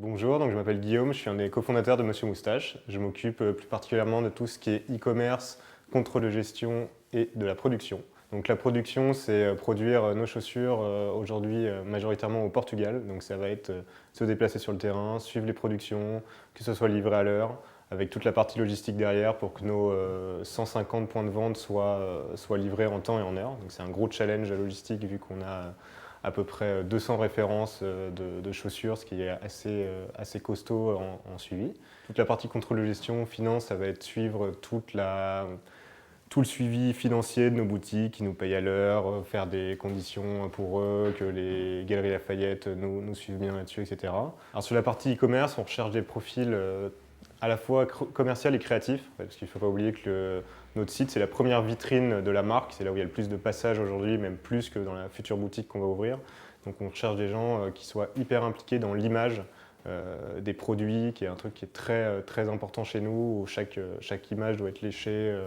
Bonjour, donc je m'appelle Guillaume, je suis un des cofondateurs de Monsieur Moustache. Je m'occupe plus particulièrement de tout ce qui est e-commerce, contrôle de gestion et de la production. Donc la production, c'est produire nos chaussures aujourd'hui majoritairement au Portugal. Donc ça va être se déplacer sur le terrain, suivre les productions, que ce soit livré à l'heure, avec toute la partie logistique derrière pour que nos 150 points de vente soient livrés en temps et en heure. Donc c'est un gros challenge logistique vu qu'on a à peu près 200 références de chaussures, ce qui est assez costaud en suivi. Toute la partie contrôle de gestion, finance, ça va être suivre tout le suivi financier de nos boutiques, qui nous payent à l'heure, faire des conditions pour eux, que les Galeries Lafayette nous suivent bien là-dessus, etc. Alors sur la partie e-commerce, on recherche des profils à la fois commercial et créatif, parce qu'il ne faut pas oublier que notre site, c'est la première vitrine de la marque, c'est là où il y a le plus de passages aujourd'hui, même plus que dans la future boutique qu'on va ouvrir. Donc on recherche des gens qui soient hyper impliqués dans l'image des produits, qui est un truc qui est très important chez nous, où chaque image doit être léchée,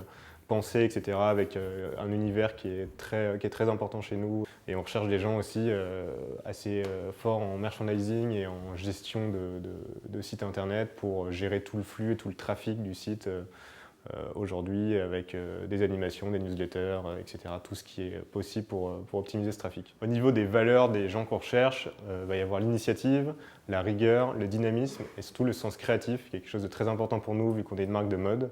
pensée, etc., avec un univers qui est très important chez nous. Et on recherche des gens aussi assez forts en merchandising et en gestion de sites internet pour gérer tout le flux et tout le trafic du site aujourd'hui avec des animations, des newsletters, etc. Tout ce qui est possible pour optimiser ce trafic. Au niveau des valeurs des gens qu'on recherche, il va y avoir l'initiative, la rigueur, le dynamisme et surtout le sens créatif, qui est quelque chose de très important pour nous vu qu'on est une marque de mode.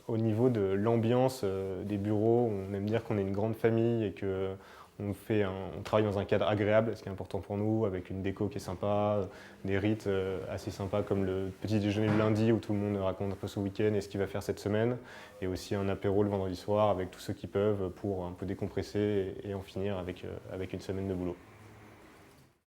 Au niveau de l'ambiance des bureaux, on aime dire qu'on est une grande famille et que on travaille dans un cadre agréable, ce qui est important pour nous, avec une déco qui est sympa, des rites assez sympas comme le petit déjeuner le lundi où tout le monde raconte un peu son week-end et ce qu'il va faire cette semaine, et aussi un apéro le vendredi soir avec tous ceux qui peuvent pour un peu décompresser et en finir avec une semaine de boulot.